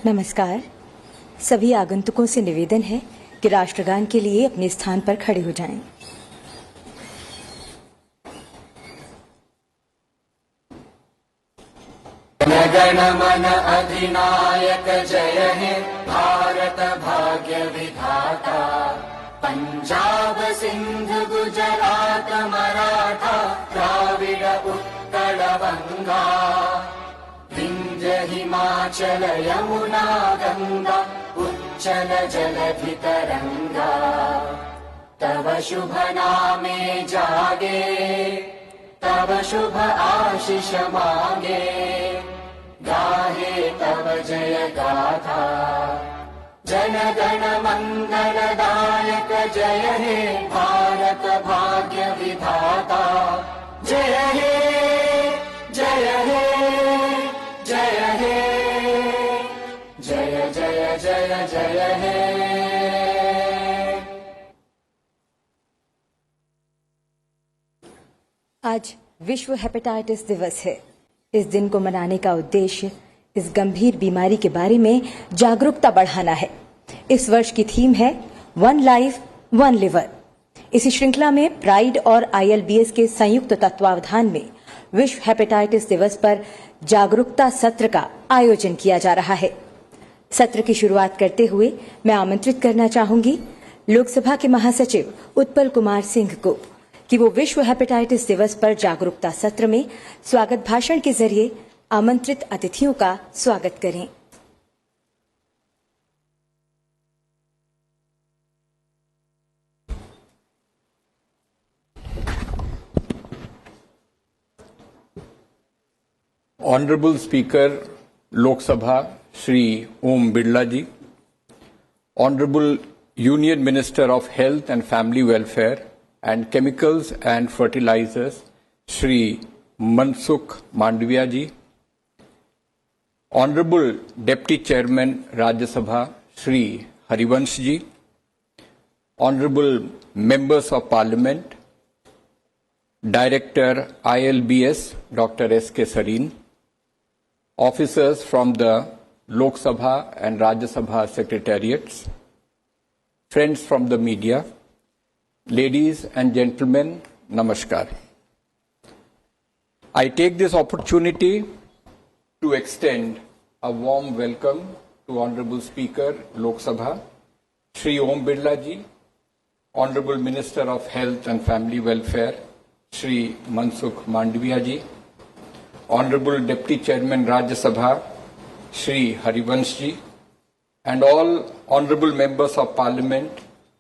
नमस्कार। सभी आगंतुकों से निवेदन है कि राष्ट्रगान के लिए अपने स्थान पर खड़े हो जाएं। गण मन अधिनायक जय हे भारत भाग्य विधाता, पंजाब सिंध गुजरात मराठा द्राविड उत्कल गंगा, विंध्य हिमाचल यमुना गंगा उच्चल जलधि तरंगा, तव शुभ नामे जागे तव शुभ आशीष मांगे, गाहे तव जय गाथा। जन गण मंगलदायक जय हे भारत भाग्य विधाता, जय हे जय हे जय हे जय जय जय जय हे। आज विश्व हेपेटाइटिस दिवस है। इस दिन को मनाने का उद्देश्य इस गंभीर बीमारी के बारे में जागरूकता बढ़ाना है। इस वर्ष की थीम है वन लाइफ वन लिवर। इसी श्रृंखला में प्राइड और ILBS के संयुक्त तत्वावधान में विश्व हेपेटाइटिस दिवस पर जागरूकता सत्र का आयोजन किया जा रहा है। सत्र की शुरुआत करते हुए मैं आमंत्रित करना चाहूंगी लोकसभा के महासचिव उत्पल कुमार सिंह को कि वो विश्व हेपेटाइटिस दिवस पर जागरूकता सत्र में स्वागत भाषण के जरिए आमंत्रित अतिथियों का स्वागत करें। Honorable Speaker Lok Sabha Shri Om Birla ji, Honorable Union Minister of Health and Family Welfare and Chemicals and Fertilizers Shri Mansukh Mandavia ji, Honorable Deputy Chairman Rajya Sabha Shri Harivansh ji, Honorable Members of Parliament, Director ILBS Dr. S.K. Sareen, officers from the Lok Sabha and Rajya Sabha secretariats, friends from the media, ladies and gentlemen, namaskar. I take this opportunity to extend a warm welcome to Honorable Speaker Lok Sabha, Shri Om Birla ji, Honorable Minister of Health and Family Welfare, Shri Mansukh Mandavia ji, Honorable Deputy Chairman Rajya Sabha, Shri Harivansh ji, and all Honorable Members of Parliament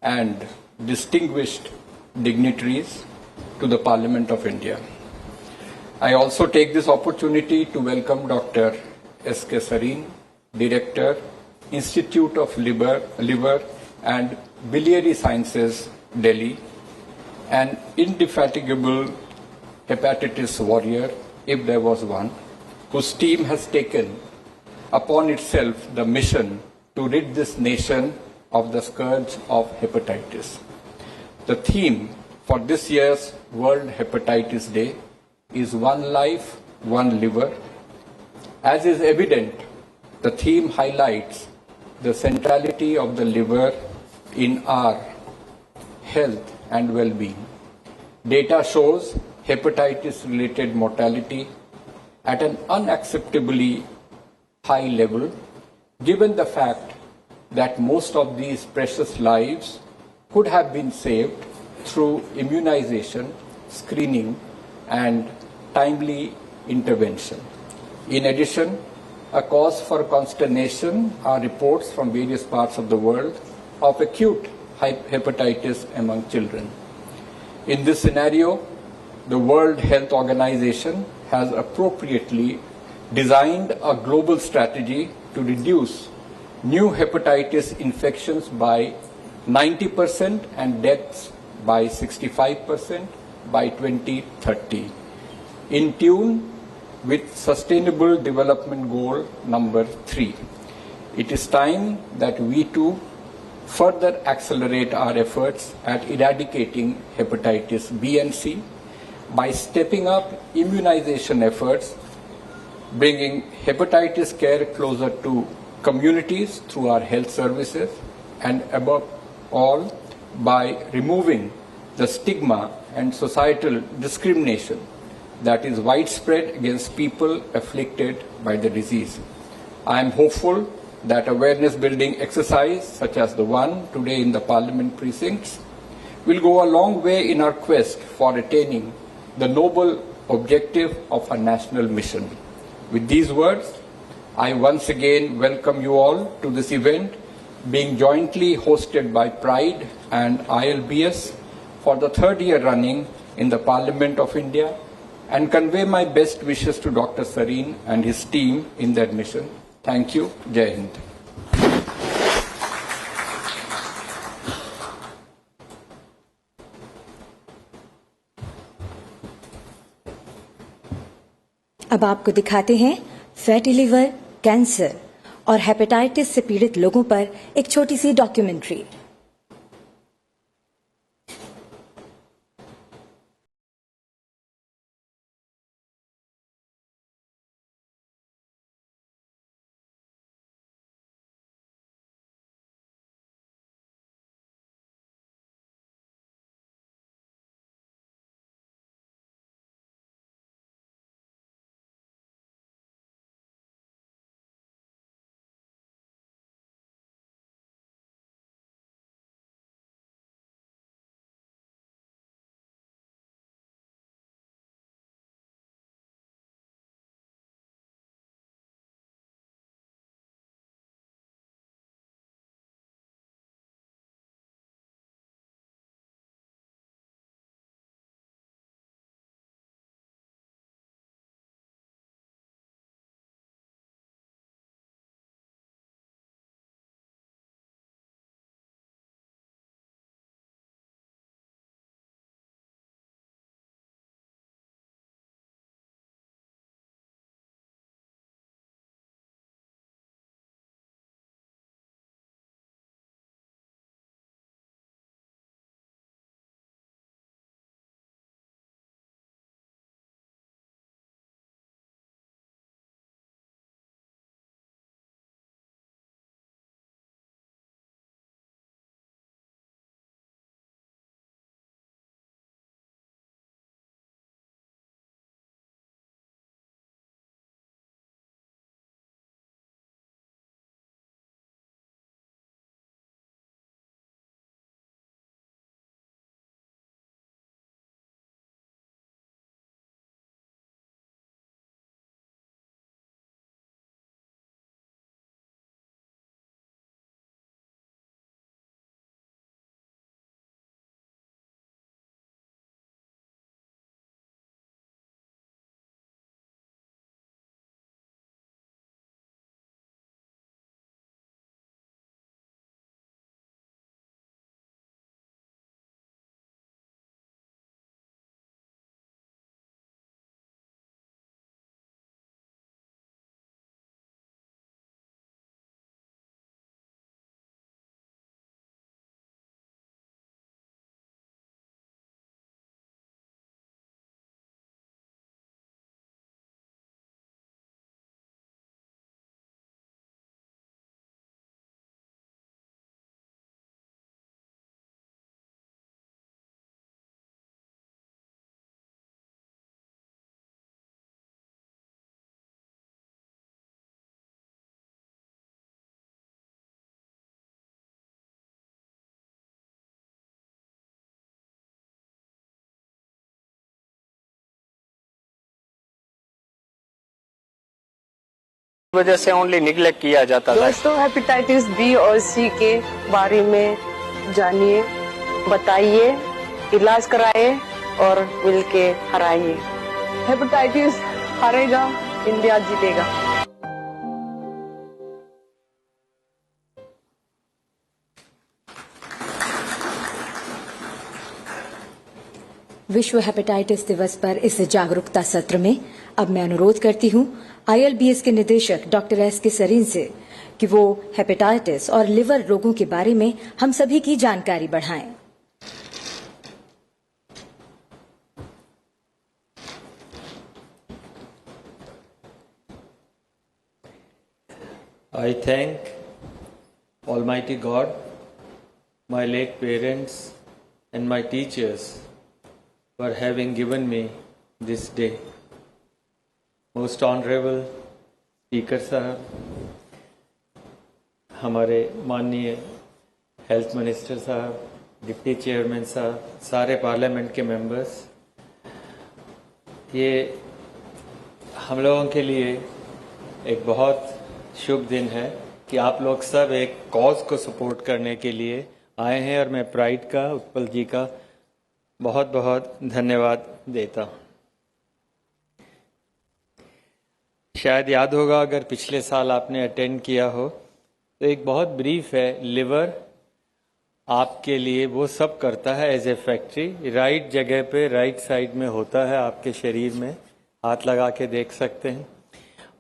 and distinguished dignitaries to the Parliament of India. I also take this opportunity to welcome Dr. S.K. Sareen, Director, Institute of Liver and Biliary Sciences, Delhi, an indefatigable hepatitis warrior, if there was one, whose team has taken upon itself the mission to rid this nation of the scourge of hepatitis. The theme for this year's World Hepatitis Day is One Life, One Liver. As is evident, the theme highlights the centrality of the liver in our health and well-being. Data shows hepatitis-related mortality at an unacceptably high level, given the fact that most of these precious lives could have been saved through immunization, screening, and timely intervention. In addition, a cause for consternation are reports from various parts of the world of acute hepatitis among children. In this scenario, the World Health Organization has appropriately designed a global strategy to reduce new hepatitis infections by 90% and deaths by 65% by 2030, in tune with Sustainable Development Goal number 3. It is time that we too further accelerate our efforts at eradicating hepatitis B and C by stepping up immunization efforts, bringing hepatitis care closer to communities through our health services, and above all, by removing the stigma and societal discrimination that is widespread against people afflicted by the disease. I am hopeful that awareness building exercise such as the one today in the Parliament precincts will go a long way in our quest for attaining the noble objective of our national mission. With these words, I once again welcome you all to this event being jointly hosted by Pride and ILBS for the third year running in the Parliament of India, and convey my best wishes to Dr. Sareen and his team in their mission. Thank you. Jai Hind. अब आपको दिखाते हैं fatty liver, cancer और hepatitis से पीड़ित लोगों पर एक छोटी सी डॉक्यूमेंट्री। वजह से ओनली निग्लेक्ट किया जाता था। दोस्तों, हेपेटाइटिस बी और सी के बारे में जानिए, बताइए, इलाज कराइए और मिलके हराइए। हेपेटाइटिस हारेगा, इंडिया जीतेगा। विश्व हेपेटाइटिस दिवस पर इस जागरूकता सत्र में अब मैं अनुरोध करती हूं ILBS के निदेशक डॉक्टर SK सरीन से कि वो हेपेटाइटिस और लिवर रोगों के बारे में हम सभी की जानकारी बढ़ाएं। I thank Almighty God, my late parents, and my teachers for having given me this day. Most Honorable Speaker साहब, हमारे माननीय हेल्थ मिनिस्टर साहब, डिप्टी चेयरमैन साहब, सारे पार्लियामेंट के मेंबर्स, ये हम लोगों के लिए एक बहुत शुभ दिन है कि आप लोग सब एक कॉज को सपोर्ट करने के लिए आए हैं और मैं प्राइड का उत्पल जी का बहुत बहुत धन्यवाद देता हूं। शायद याद होगा अगर पिछले साल आपने अटेंड किया हो तो एक बहुत ब्रीफ है। लिवर आपके लिए वो सब करता है एज ए फैक्ट्री, राइट जगह पे राइट साइड में होता है आपके शरीर में, हाथ लगा के देख सकते हैं,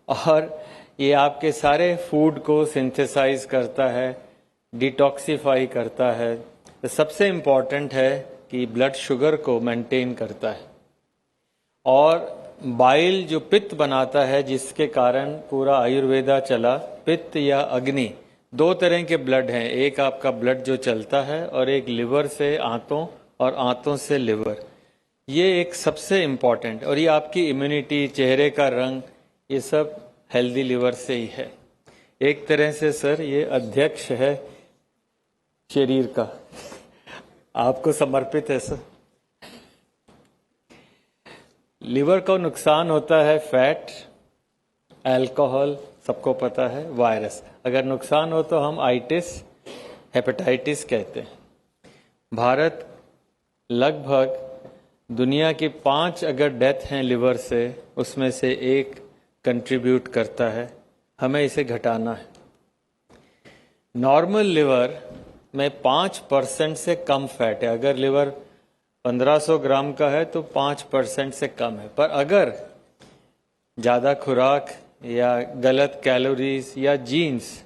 और ये आपके सारे फूड को सिंथेसाइज करता है, डिटॉक्सिफाई करता है। तो सबसे इम्पॉर्टेंट है कि ब्लड शुगर को मेंटेन करता है, और बाइल जो पित्त बनाता है जिसके कारण पूरा आयुर्वेदा चला। पित्त या अग्नि दो तरह के ब्लड हैं, एक आपका ब्लड जो चलता है और एक लिवर से आंतों और आंतों से लिवर। ये एक सबसे इम्पॉर्टेंट, और ये आपकी इम्यूनिटी, चेहरे का रंग, ये सब हेल्दी लिवर से ही है। एक तरह से सर ये अध्यक्ष है शरीर का, आपको समर्पित है सर। लिवर को नुकसान होता है फैट, अल्कोहल, सबको पता है, वायरस। अगर नुकसान हो तो हम आइटिस, हेपेटाइटिस कहते हैं। भारत लगभग दुनिया की 5 अगर डेथ हैं लिवर से, उसमें से एक कंट्रीब्यूट करता है। हमें इसे घटाना है। नॉर्मल लिवर में 5% से कम फैट है। अगर लिवर 1500 ग्राम का है तो 5% से कम है। पर अगर ज़्यादा खुराक या गलत कैलोरीज या जीन्स,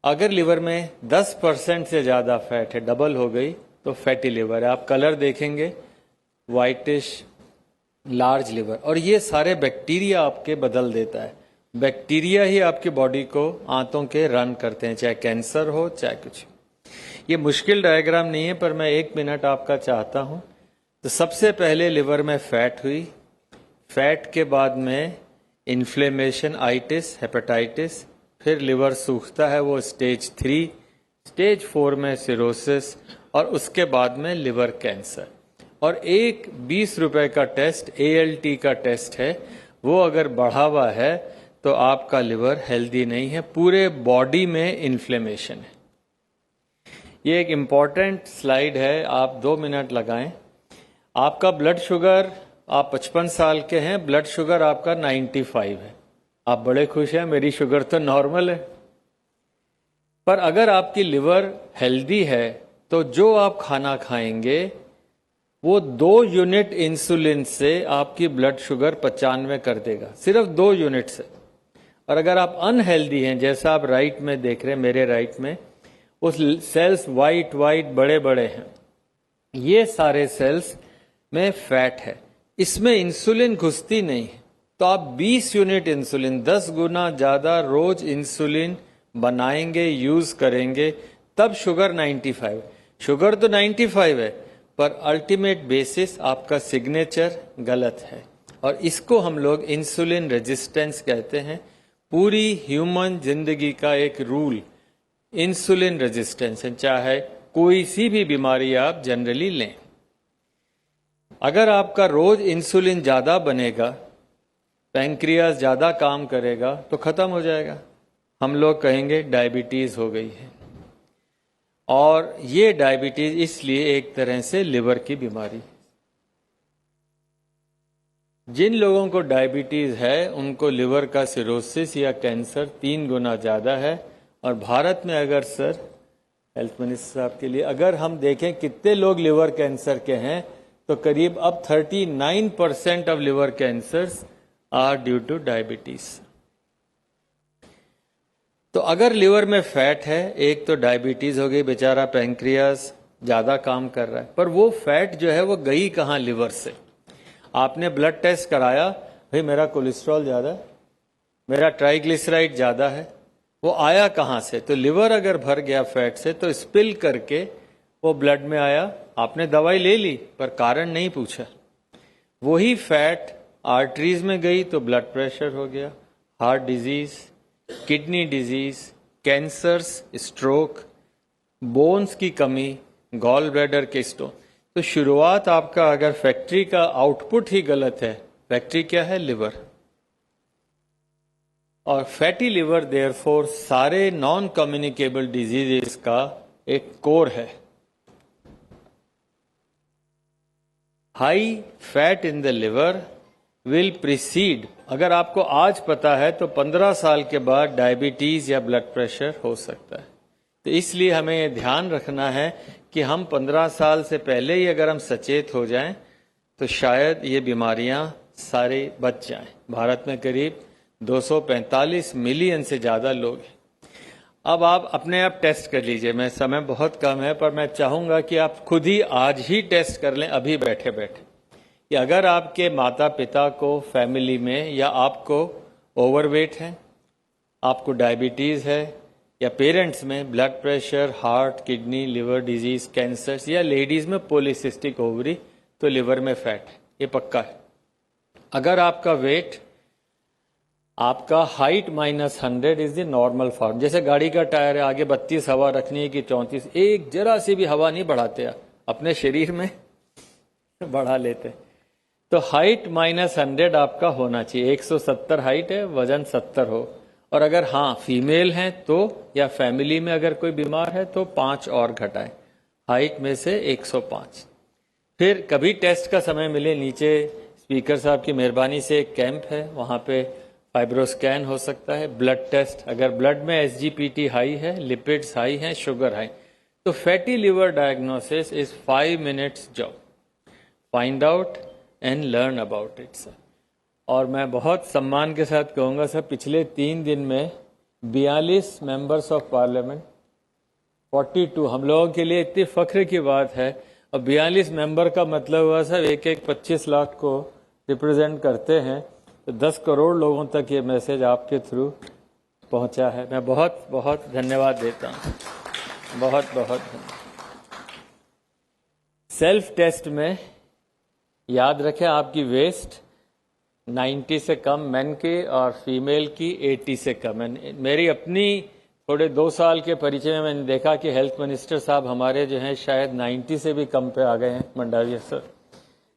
अगर लिवर में 10% से ज़्यादा फैट है, डबल हो गई, तो फैटी लिवर है। आप कलर देखेंगे वाइटिश, लार्ज लिवर। और ये सारे बैक्टीरिया आपके बदल देता है। बैक्टीरिया ही आपकी बॉडी को आंतों के रन करते हैं, चाहे कैंसर हो चाहे कुछ। ये मुश्किल डायग्राम नहीं है, पर मैं 1 मिनट आपका चाहता हूं। तो सबसे पहले लिवर में फैट हुई, फैट के बाद में इन्फ्लेमेशन, आइटिस, हेपेटाइटिस, फिर लिवर सूखता है, वो स्टेज 3, स्टेज 4 में सिरोसिस, और उसके बाद में लिवर कैंसर। और एक 20 रुपए का टेस्ट, ALT का टेस्ट है, वो अगर बढ़ा हुआ है तो आपका लिवर हेल्दी नहीं है, पूरे बॉडी में इन्फ्लेमेशन है। ये एक इम्पॉर्टेंट स्लाइड है, आप 2 मिनट लगाएं। आपका ब्लड शुगर, आप 55 साल के हैं, ब्लड शुगर आपका 95 है। आप बड़े खुश हैं, मेरी शुगर तो नॉर्मल है। पर अगर आपकी लिवर हेल्दी है तो जो आप खाना खाएंगे वो 2 यूनिट इंसुलिन से आपकी ब्लड शुगर 95 कर देगा, सिर्फ 2 यूनिट से। और अगर आप अनहेल्दी हैं, जैसा आप राइट में देख रहे हैं, मेरे राइट में, उस सेल्स वाइट बड़े बड़े हैं, ये सारे सेल्स में फैट है, इसमें इंसुलिन घुसती नहीं है। तो आप 20 यूनिट इंसुलिन, 10 गुना ज्यादा रोज इंसुलिन बनाएंगे, यूज करेंगे, तब शुगर 95। शुगर तो 95 है, पर अल्टीमेट बेसिस आपका सिग्नेचर गलत है, और इसको हम लोग इंसुलिन रेजिस्टेंस कहते हैं। पूरी ह्यूमन जिंदगी का एक रूल इंसुलिन रेजिस्टेंस है, चाहे कोई सी भी बीमारी आप जनरली लें। अगर आपका रोज इंसुलिन ज्यादा बनेगा, पैंक्रियास ज्यादा काम करेगा, तो खत्म हो जाएगा। हम लोग कहेंगे डायबिटीज हो गई है, और ये डायबिटीज इसलिए एक तरह से लिवर की बीमारी। जिन लोगों को डायबिटीज है उनको लिवर का सिरोसिस या कैंसर 3 गुना ज्यादा है। और भारत में अगर सर, हेल्थ मिनिस्टर साहब के लिए, अगर हम देखें कितने लोग लिवर कैंसर के हैं, तो करीब अब 39% of liver cancers are due to diabetes. तो अगर लिवर में फैट है, एक तो डायबिटीज हो गई, बेचारा पैंक्रियास ज्यादा काम कर रहा है, पर वो फैट जो है वो गई कहाँ? लिवर से। आपने ब्लड टेस्ट कराया, भाई मेरा कोलेस्ट्रॉल ज्यादा है, मेरा ट्राइग्लिसराइड ज्यादा है, वो आया कहाँ से? तो लिवर अगर भर गया फैट से तो स्पिल करके वो ब्लड में आया, आपने दवाई ले ली पर कारण नहीं पूछा। वही फैट आर्टरीज में गई तो ब्लड प्रेशर हो गया, heart disease, kidney disease, cancers, stroke, bones की कमी, गॉल ब्लैडर के स्टोन। तो शुरुआत आपका अगर फैक्ट्री का आउटपुट ही गलत है, फैक्ट्री क्या है? लिवर। और फैटी लिवर देयरफॉर सारे नॉन कम्युनिकेबल डिजीजेस का एक कोर है। High fat in the liver will preceded, अगर आपको आज पता है तो 15 साल के बाद डायबिटीज या ब्लड प्रेशर हो सकता है। तो इसलिए हमें ये ध्यान रखना है कि हम 15 साल से पहले ही अगर हम सचेत हो जाएं तो शायद ये बीमारियां सारी बच जाएं। भारत में करीब 245 मिलियन से ज़्यादा लोग हैं। अब आप अपने आप टेस्ट कर लीजिए, मैं समय बहुत कम है पर मैं चाहूँगा कि आप खुद ही आज ही टेस्ट कर लें, अभी बैठे बैठे, कि अगर आपके माता पिता को फैमिली में या आपको ओवरवेट है, आपको डायबिटीज़ है, या पेरेंट्स में blood pressure, heart, kidney, liver disease, cancer, या लेडीज में पॉलीसिस्टिक ओवरी, तो लिवर में फैट है, ये पक्का है। अगर आपका वेट, आपका height -100 is the normal form, जैसे गाड़ी का टायर है, आगे 32 हवा रखनी है कि 34, एक जरा सी भी हवा नहीं बढ़ाते आप अपने शरीर में बढ़ा लेते। तो हाइट -100 आपका होना चाहिए। 170 हाइट है, वजन 70 हो, और अगर हाँ फीमेल हैं तो, या फैमिली में अगर कोई बीमार है तो 5 और घटाएं, हाइट में से 105। फिर कभी टेस्ट का समय मिले, नीचे स्पीकर साहब की मेहरबानी से एक कैंप है, वहाँ पे फाइब्रोस्कैन हो सकता है, ब्लड टेस्ट, अगर ब्लड में SGPT हाई है, लिपिड्स हाई हैं, शुगर हाई, तो fatty liver diagnosis is 5 minutes job, find out and learn about it sir. और मैं बहुत सम्मान के साथ कहूँगा सर, पिछले 3 दिन में 42 मेंबर्स ऑफ पार्लियामेंट, 42, हम लोगों के लिए इतनी फख्र की बात है। और 42 मेंबर का मतलब हुआ सर एक 25 लाख को रिप्रेजेंट करते हैं, तो 10 करोड़ लोगों तक ये मैसेज आपके थ्रू पहुंचा है। मैं बहुत बहुत धन्यवाद देता हूँ, बहुत बहुत धन्यवाद। सेल्फ टेस्ट में याद रखें, आपकी वेस्ट 90 से कम मेन की और फीमेल की 80 से कम है। मेरी अपनी थोड़े 2 साल के परिचय में मैंने देखा कि हेल्थ मिनिस्टर साहब हमारे जो हैं शायद 90 से भी कम पे आ गए हैं, मंडाविया सर।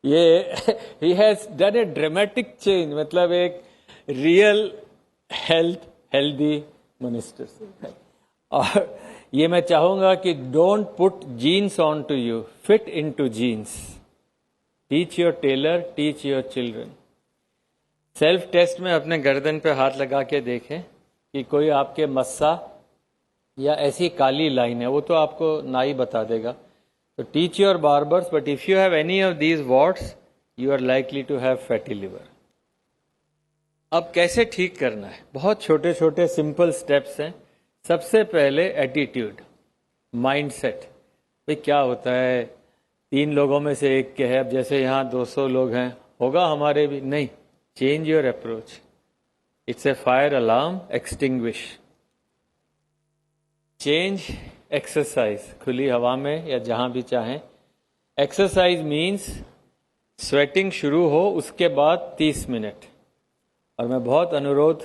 ये he has done A dramatic change, मतलब एक रियल हेल्दी मिनिस्टर। और ये मैं चाहूंगा कि don't put genes on to you, fit in to genes, teach your tailor, teach your children. Self test में अपने गर्दन पे हाथ लगा के देखें कि कोई आपके मस्सा या ऐसी काली लाइन है, वो तो आपको नाई बता देगा। तो teach your barbers, but if you have any of these warts you are likely to have fatty liver. अब कैसे ठीक करना है? बहुत छोटे छोटे सिंपल स्टेप्स हैं। सबसे पहले एटीट्यूड, माइंडसेट। भाई क्या होता है, 3 लोगों में से एक के है, अब जैसे यहाँ 200 लोग हैं, होगा हमारे भी नहीं। Change your approach, it's a fire alarm, extinguish. Change exercise, खुली हवा में या जहां भी चाहें। एक्सरसाइज मीन्स स्वेटिंग शुरू हो उसके बाद 30 मिनट। और मैं बहुत अनुरोध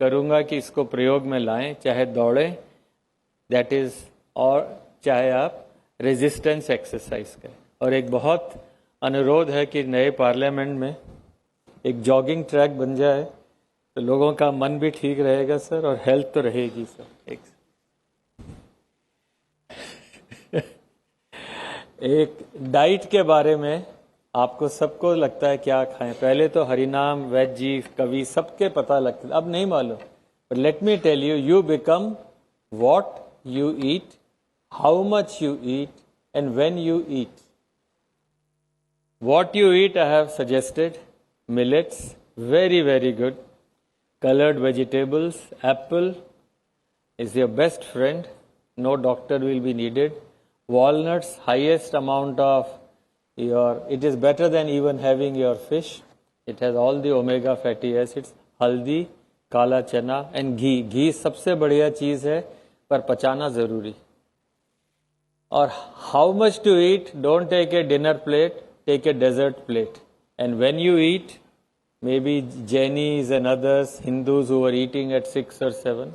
करूंगा कि इसको प्रयोग में लाएं, चाहे दौड़ें, दैट इज, और चाहे आप रेजिस्टेंस एक्सरसाइज करें। और एक बहुत अनुरोध है कि नए पार्लियामेंट में एक जॉगिंग ट्रैक बन जाए तो लोगों का मन भी ठीक रहेगा सर, और हेल्थ तो रहेगी सर। एक डाइट के बारे में आपको सबको लगता है क्या खाएं, पहले तो हरिनाम, वेजी, कवि, सबके पता लगता है, अब नहीं मालूम। But let me tell you, you become what you eat, how much you eat, and when you eat. What you eat, I have suggested millets, very very good. Colored vegetables, apple is your best friend, no doctor will be needed. Walnuts, highest amount of it is better than even having your fish. It has all the omega fatty acids. Haldi, काला चना and घी। घी सबसे बढ़िया चीज है, पर पचाना जरूरी। और how much to eat, don't take a dinner plate, take a dessert plate. And when you eat, maybe Jains and others, Hindus who are eating at 6 or 7।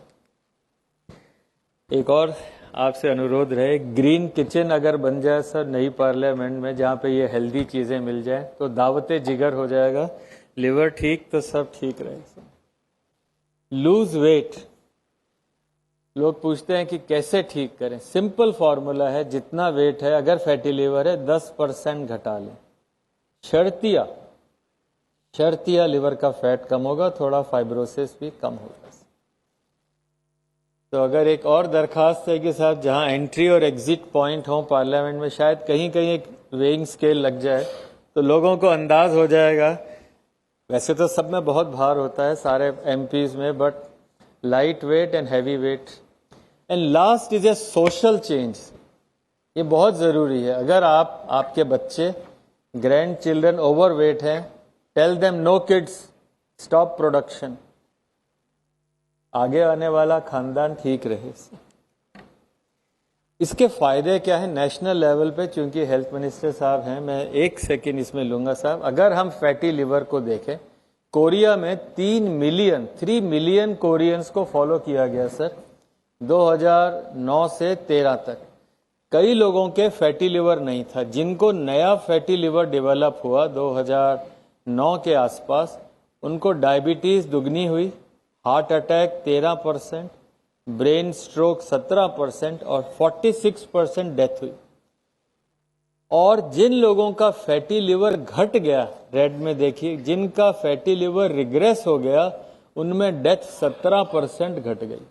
एक और आपसे अनुरोध रहे, ग्रीन किचन अगर बन जाए सर नई पार्लियामेंट में, जहाँ पे ये हेल्दी चीजें मिल जाए, तो दावते जिगर हो जाएगा। लिवर ठीक तो सब ठीक रहेगा। लूज वेट, लोग पूछते हैं कि कैसे ठीक करें। सिंपल फॉर्मूला है, जितना वेट है, अगर फैटी लिवर है 10% घटा लें। शर्तिया लिवर का फैट कम होगा, थोड़ा फाइब्रोसिस भी कम होगा। तो अगर एक और दरखास्त है कि साहब जहां एंट्री और एग्जिट पॉइंट हो पार्लियामेंट में, शायद कहीं कहीं एक वेइंग स्केल लग जाए तो लोगों को अंदाज हो जाएगा। वैसे तो सब में बहुत भार होता है सारे एमपीज में, but light weight and heavy weight. And last is a social change, ये बहुत जरूरी है। अगर आपके बच्चे, ग्रैंड चिल्ड्रन ओवरवेट हैं, tell them no kids, stop production. आगे आने वाला खानदान ठीक रहे। इसके फायदे क्या है नेशनल लेवल पे, चूंकि हेल्थ मिनिस्टर साहब हैं, मैं 1 सेकेंड इसमें लूंगा साहब। अगर हम फैटी लिवर को देखें, कोरिया में 3 मिलियन कोरियंस को फॉलो किया गया सर 2009 से 13 तक। कई लोगों के फैटी लिवर नहीं था, जिनको नया फैटी लिवर डेवलप हुआ 2009 के आसपास, उनको डायबिटीज दुगनी हुई, हार्ट अटैक 13%, ब्रेन स्ट्रोक 17% और 46% डेथ हुई। और जिन लोगों का फैटी लिवर घट गया, रेड में देखिए, जिनका फैटी लिवर रिग्रेस हो गया, उनमें डेथ 17% घट गई।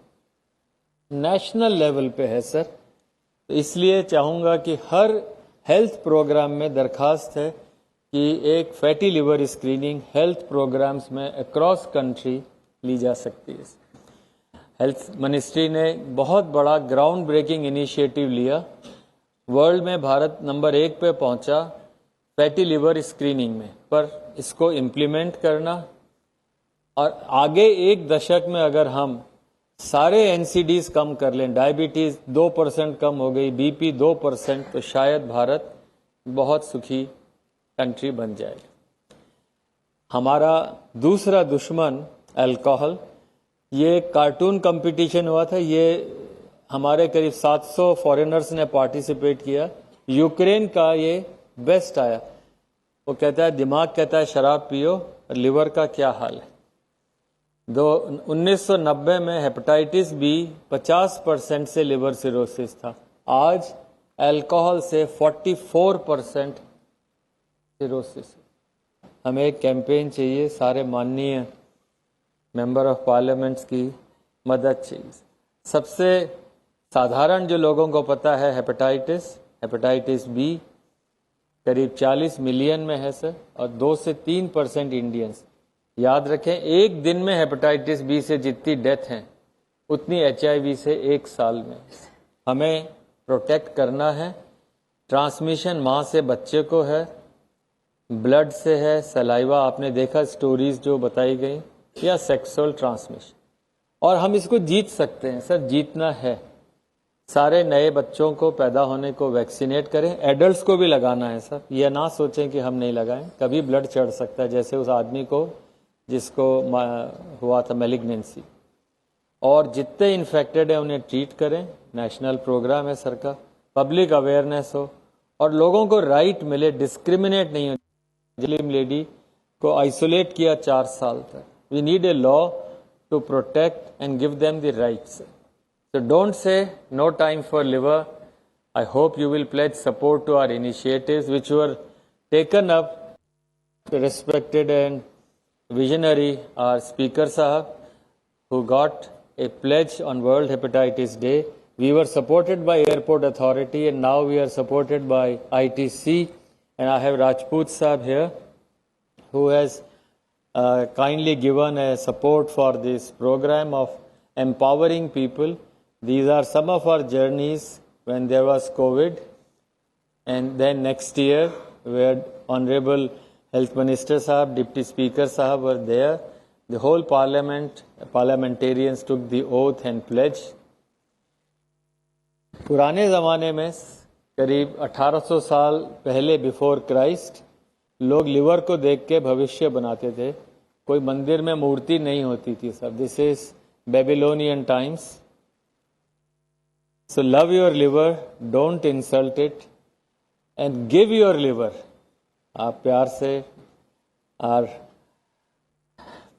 नेशनल लेवल पे है सर। तो इसलिए चाहूंगा कि हर हेल्थ प्रोग्राम में दरखास्त है कि एक fatty liver screening health programs में अक्रॉस कंट्री ली जा सकती है। हेल्थ मिनिस्ट्री ने बहुत बड़ा ग्राउंड ब्रेकिंग इनिशिएटिव लिया। वर्ल्ड में भारत नंबर 1 पे पहुंचा फैटी लिवर स्क्रीनिंग में, पर इसको इम्प्लीमेंट करना और आगे 1 दशक में अगर हम सारे एनसीडीज कम कर लें, डायबिटीज 2% कम हो गई, बीपी 2%, तो शायद भारत बहुत सुखी कंट्री बन जाएगा। हमारा दूसरा दुश्मन अल्कोहल, ये कार्टून कंपटीशन हुआ था, ये हमारे करीब 700 फॉरेनर्स ने पार्टिसिपेट किया। यूक्रेन का ये बेस्ट आया। वो कहता है, दिमाग कहता है शराब पियो, लिवर का क्या हाल है। 1990 में हेपेटाइटिस बी 50% से लिवर सिरोसिस था, आज अल्कोहल से 44% सिरोसिस। हमें एक कैंपेन चाहिए, सारे माननीय मेंबर ऑफ पार्लियामेंट्स की मदद चाहिए। सबसे साधारण जो लोगों को पता है हेपेटाइटिस बी करीब 40 मिलियन में है सर, और 2 से 3% इंडियंस। याद रखें, एक दिन में हेपेटाइटिस बी से जितनी डेथ हैं, उतनी HIV से 1 साल में। हमें प्रोटेक्ट करना है। ट्रांसमिशन माँ से बच्चे को है, ब्लड से है, सलाइवा, आपने देखा स्टोरीज जो बताई गई, या सेक्सुअल ट्रांसमिशन। और हम इसको जीत सकते हैं सर, जीतना है। सारे नए बच्चों को पैदा होने को वैक्सीनेट करें, एडल्ट्स को भी लगाना है सर। यह ना सोचें कि हम नहीं लगाएं, कभी ब्लड चढ़ सकता है, जैसे उस आदमी को जिसको हुआ था मैलिग्नेंसी। और जितने इन्फेक्टेड हैं उन्हें ट्रीट करें, नेशनल प्रोग्राम है सर का। पब्लिक अवेयरनेस हो और लोगों को राइट मिले, डिस्क्रिमिनेट नहीं हो। मुस्लिम लेडी को आइसोलेट किया 4 साल तक। We need a law to protect and give them the rights. So don't say no time for liver. I hope you will pledge support to our initiatives which were taken up. Respected and visionary our Speaker Sahab, who got a pledge on World Hepatitis Day. We were supported by Airport Authority and now we are supported by ITC. And I have Rajput Sahab here, who has kindly given a support for this program of empowering people. These are some of our journeys when there was COVID. And then next year, where Honorable Health Minister Sahab, Deputy Speaker Sahab were there, the whole parliamentarians took the oath and pledge. पुराने ज़माने में करीब 1800 साल पहले before Christ लोग liver को देख के भविष्य बनाते थे. कोई मंदिर में मूर्ति नहीं होती थी सब. This is Babylonian times. So love your liver, don't insult it, and give your liver. आप प्यार से, our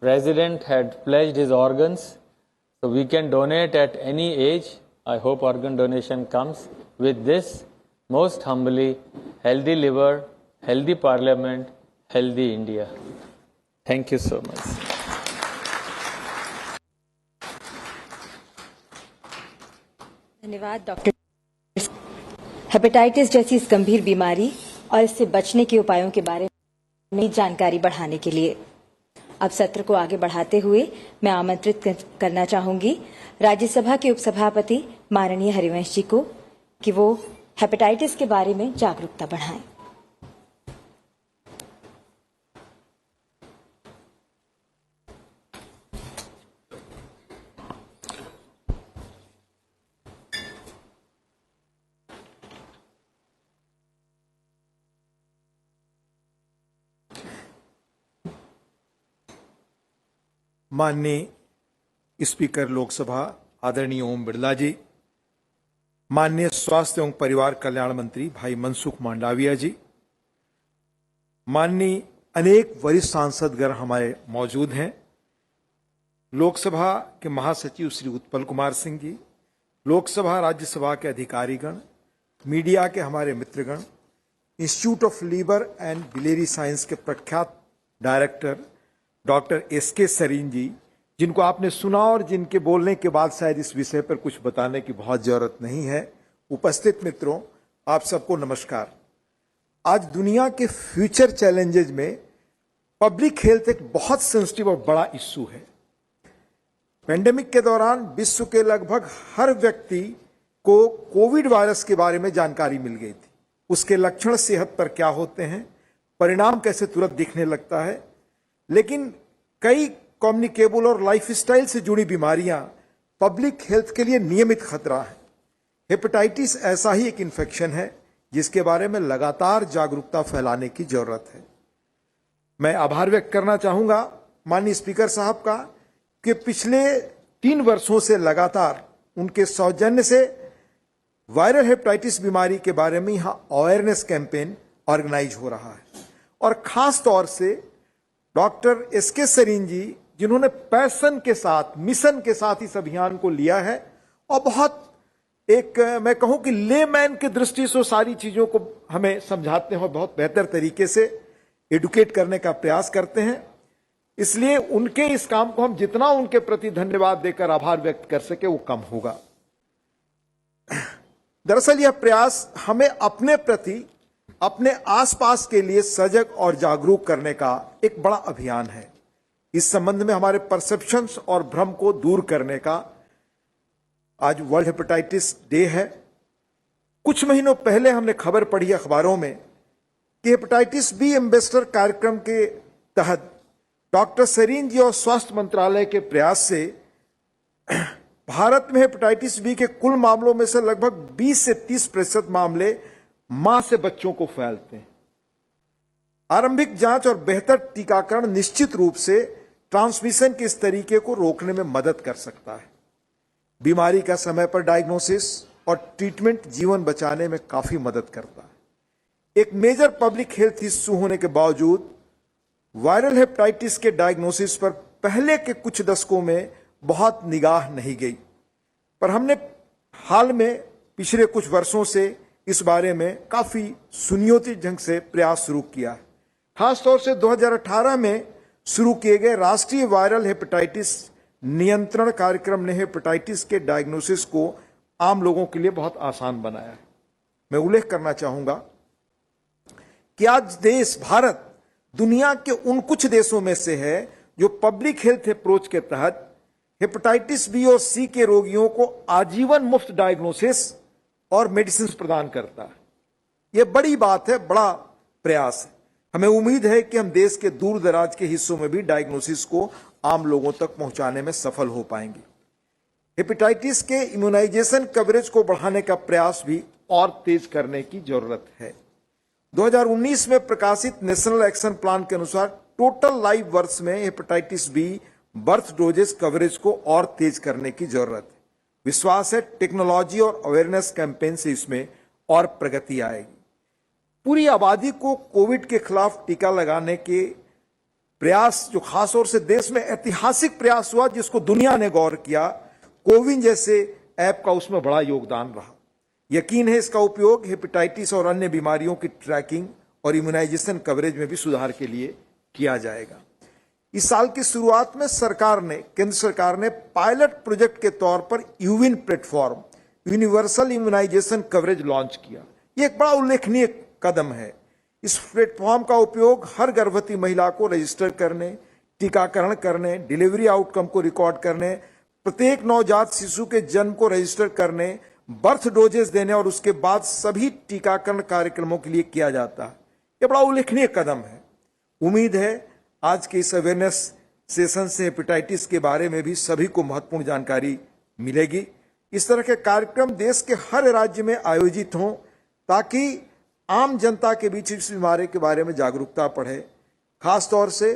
president had pledged his organs, so we can donate at any age. I hope organ donation comes. With this, most humbly, healthy liver, healthy parliament, healthy India. Thank you so much. धन्यवाद doctor. Hepatitis जैसी इस गंभीर बीमारी और इससे बचने के उपायों के बारे में जानकारी बढ़ाने के लिए अब सत्र को आगे बढ़ाते हुए मैं आमंत्रित करना चाहूंगी राज्यसभा के उपसभापति माननीय हरिवंश जी को कि वो हेपेटाइटिस के बारे में जागरूकता बढ़ाएं. माननीय स्पीकर लोकसभा आदरणीय ओम बिरला जी, माननीय स्वास्थ्य एवं परिवार कल्याण मंत्री भाई मनसुख मांडविया जी, माननीय अनेक वरिष्ठ सांसदगण हमारे मौजूद हैं, लोकसभा के महासचिव श्री उत्पल कुमार सिंह जी, लोकसभा राज्यसभा के अधिकारीगण, मीडिया के हमारे मित्रगण, Institute of Liver and Biliary Science के प्रख्यात director doctor S K Sarin ji, जिनको आपने सुना और जिनके बोलने के बाद शायद इस विषय पर कुछ बताने की बहुत जरूरत नहीं है. उपस्थित मित्रों, आप सबको नमस्कार. आज दुनिया के फ्यूचर चैलेंजेज में पब्लिक हेल्थ एक बहुत सेंसिटिव और बड़ा इश्यू है. पेंडेमिक के दौरान विश्व के लगभग हर व्यक्ति को कोविड वायरस के बारे में जानकारी मिल गई थी. उसके लक्षण सेहत पर क्या होते हैं, परिणाम कैसे तुरंत दिखने लगता है, लेकिन कई कम्युनिकेबल और लाइफस्टाइल से जुड़ी बीमारियां पब्लिक हेल्थ के लिए नियमित खतरा है. हेपेटाइटिस ऐसा ही एक इन्फेक्शन है जिसके बारे में लगातार जागरूकता फैलाने की जरूरत है. मैं आभार व्यक्त करना चाहूंगा माननीय स्पीकर साहब का कि पिछले 3 वर्षों से लगातार उनके सौजन्य से वायरल हेपेटाइटिस बीमारी के बारे में यहां अवेयरनेस कैंपेन ऑर्गेनाइज हो रहा है. और खास तौर से डॉक्टर एसके सरीन जी, जिन्होंने पैशन के साथ, मिशन के साथ इस अभियान को लिया है और बहुत एक मैं कहूं कि लेमैन की दृष्टि से सारी चीजों को हमें समझाते हैं और बहुत बेहतर तरीके से एडुकेट करने का प्रयास करते हैं. इसलिए उनके इस काम को हम जितना उनके प्रति धन्यवाद देकर आभार व्यक्त कर सके वो कम होगा. दरअसल यह प्रयास हमें अपने प्रति, अपने आसपास के लिए सजग और जागरूक करने का एक बड़ा अभियान है. इस संबंध में हमारे परसेप्शंस और भ्रम को दूर करने का आज वर्ल्ड हेपेटाइटिस डे है. कुछ महीनों पहले हमने खबर पढ़ी अखबारों में कि हेपेटाइटिस बी एम्बेसडर कार्यक्रम के तहत डॉक्टर सरीन जी और स्वास्थ्य मंत्रालय के प्रयास से भारत में हेपेटाइटिस बी के कुल मामलों में से लगभग 20 से 30% मामले मां से बच्चों को फैलते हैं. आरंभिक जांच और बेहतर टीकाकरण निश्चित रूप से ट्रांसमिशन के इस तरीके को रोकने में मदद कर सकता है. बीमारी का समय पर डायग्नोसिस और ट्रीटमेंट जीवन बचाने में काफी मदद करता है. एक मेजर पब्लिक हेल्थ इश्यू होने के बावजूद वायरल हेपेटाइटिस के डायग्नोसिस पर पहले के कुछ दशकों में बहुत निगाह नहीं गई, पर हमने हाल में पिछले कुछ वर्षों से इस बारे में काफी सुनियोजित ढंग से प्रयास शुरू किया है. खासतौर से 2018 में शुरू किए गए राष्ट्रीय वायरल हेपेटाइटिस नियंत्रण कार्यक्रम ने हेपेटाइटिस के डायग्नोसिस को आम लोगों के लिए बहुत आसान बनाया है. मैं उल्लेख करना चाहूंगा कि आज देश भारत दुनिया के उन कुछ देशों में से है जो पब्लिक हेल्थ अप्रोच के तहत हेपेटाइटिस बी और सी के रोगियों को आजीवन मुफ्त डायग्नोसिस और मेडिसिन प्रदान करता है. यह बड़ी बात है, बड़ा प्रयास है. हमें उम्मीद है कि हम देश के दूर दराज के हिस्सों में भी डायग्नोसिस को आम लोगों तक पहुंचाने में सफल हो पाएंगी। हेपेटाइटिस के इम्यूनाइजेशन कवरेज को बढ़ाने का प्रयास भी और तेज करने की जरूरत है। 2019 में प्रकाशित नेशनल एक्शन प्लान के अनुसार टोटल लाइव वर्ष में hepatitis B birth doses coverage को और तेज करने की जरूरत है। विश्वास है टेक्नोलॉजी और अवेयरनेस कैंपेन से इसमें और प्रगति आएगी। पूरी आबादी को कोविड के खिलाफ टीका लगाने के प्रयास, जो खासतौर से देश में ऐतिहासिक प्रयास हुआ जिसको दुनिया ने गौर किया, कोविन जैसे ऐप का उसमें बड़ा योगदान रहा। यकीन है इसका उपयोग हेपेटाइटिस और अन्य बीमारियों की ट्रैकिंग और इम्यूनाइजेशन कवरेज में भी सुधार के लिए किया जाएगा। इस साल की शुरुआत में केंद्र सरकार ने पायलट प्रोजेक्ट के तौर पर यूविन platform universal immunisation coverage launch किया। ये एक बड़ा उल्लेखनीय कदम है। इस प्लेटफॉर्म का उपयोग हर गर्भवती महिला को रजिस्टर करने, टीकाकरण करने, डिलीवरी आउटकम को रिकॉर्ड करने, प्रत्येक नवजात शिशु के जन्म को रजिस्टर करने, बर्थ डोजेस देने और उसके बाद सभी टीकाकरण कार्यक्रमों के लिए किया जाता है। यह बड़ा उल्लेखनीय कदम है। उम्मीद है आज के इस अवेयरनेस सेशन से हेपेटाइटिस के बारे में भी सभी को महत्वपूर्ण जानकारी मिलेगी। इस तरह के कार्यक्रम देश के हर राज्य में आयोजित हों ताकि आम जनता के बीच इस बीमारी के बारे में जागरूकता बढ़े। खासतौर से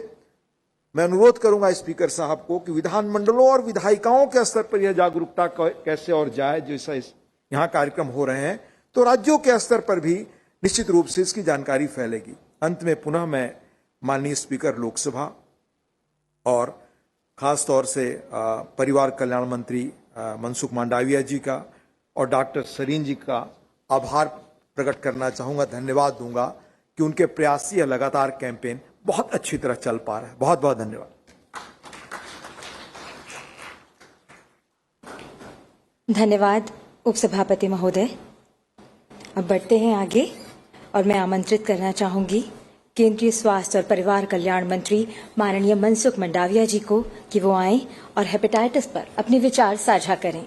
मैं अनुरोध करूंगा स्पीकर साहब को कि विधानमंडलों और विधायिकाओं के स्तर पर यह जागरूकता कैसे और जाए, जैसा यहाँ कार्यक्रम हो रहे हैं, तो राज्यों के स्तर पर भी निश्चित रूप से इसकी जानकारी फैलेगी। अंत में पुनः मैं माननीय स्पीकर लोकसभा और खासतौर से परिवार कल्याण मंत्री मनसुख मांडविया जी का और डॉक्टर सरीन जी का आभार प्रकट करना चाहूंगा, धन्यवाद दूंगा कि उनके प्रयास से यह लगातार कैंपेन बहुत अच्छी तरह चल पा रहा है। बहुत बहुत धन्यवाद। धन्यवाद उपसभापति महोदय। अब बढ़ते हैं आगे और मैं आमंत्रित करना चाहूंगी केंद्रीय स्वास्थ्य और परिवार कल्याण मंत्री माननीय मनसुख मंडाविया जी को कि वो आएं और हेपेटाइटिस पर अपने विचार साझा करें।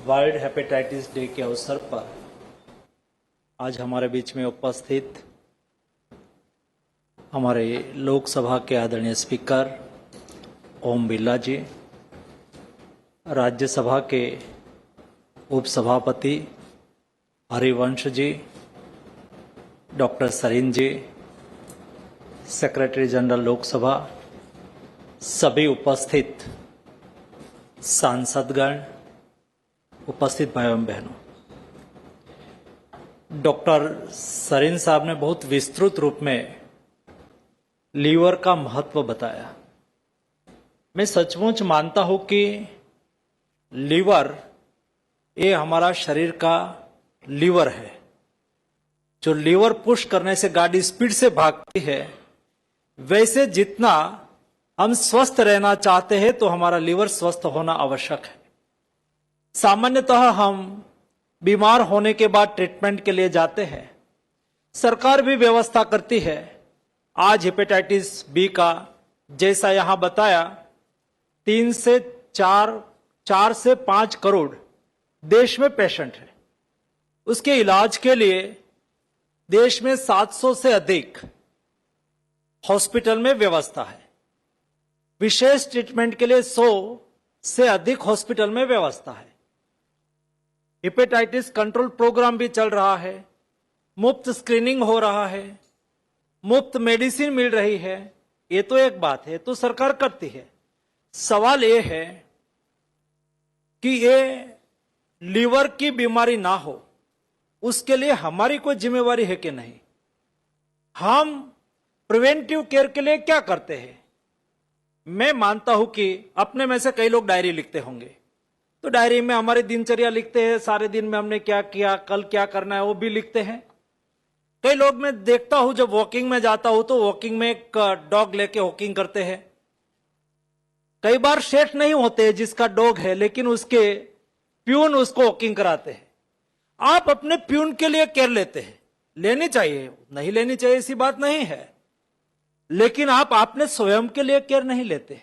वर्ल्ड हेपेटाइटिस डे के अवसर पर आज हमारे बीच में उपस्थित हमारे लोकसभा के आदरणीय स्पीकर ओम बिरला जी, राज्यसभा के उपसभापति हरिवंश जी, डॉक्टर सरीन जी, सेक्रेटरी जनरल लोकसभा, सभी उपस्थित सांसदगण, उपस्थित भाई एवं बहनों, डॉक्टर सरीन साहब ने बहुत विस्तृत रूप में लीवर का महत्व बताया। मैं सचमुच मानता हूं कि लीवर ये हमारा शरीर का लीवर है। जो लीवर पुश करने से गाड़ी स्पीड से भागती है, वैसे जितना हम स्वस्थ रहना चाहते हैं तो हमारा लीवर स्वस्थ होना आवश्यक है। सामान्यतः हम बीमार होने के बाद ट्रीटमेंट के लिए जाते हैं, सरकार भी व्यवस्था करती है। आज हेपेटाइटिस बी का जैसा यहां बताया 3 से 4 से 5 करोड़ देश में पेशेंट है। उसके इलाज के लिए देश में 700 से अधिक हॉस्पिटल में व्यवस्था है। विशेष ट्रीटमेंट के लिए 100 से अधिक हॉस्पिटल में व्यवस्था है। हेपेटाइटिस कंट्रोल प्रोग्राम भी चल रहा है, मुफ्त स्क्रीनिंग हो रहा है, मुफ्त मेडिसिन मिल रही है। ये तो एक बात है, तो सरकार करती है। सवाल ये है कि ये लीवर की बीमारी ना हो, उसके लिए हमारी कोई जिम्मेवारी है कि नहीं? हम प्रिवेंटिव केयर के लिए क्या करते हैं? मैं मानता हूं कि अपने में से कई लोग डायरी लिखते होंगे, तो डायरी में हमारी दिनचर्या लिखते हैं, सारे दिन में हमने क्या किया, कल क्या करना है वो भी लिखते हैं। कई लोग मैं देखता हूं, जब वॉकिंग में जाता हूं तो वॉकिंग में एक डॉग लेके वॉकिंग करते हैं। कई बार सेठ नहीं होते जिसका डॉग है, लेकिन उसके प्यून उसको वॉकिंग कराते हैं। आप अपने प्यून के लिए केयर लेते हैं, लेनी चाहिए, नहीं लेनी चाहिए ऐसी बात नहीं है, लेकिन आप अपने स्वयं के लिए केयर नहीं लेते।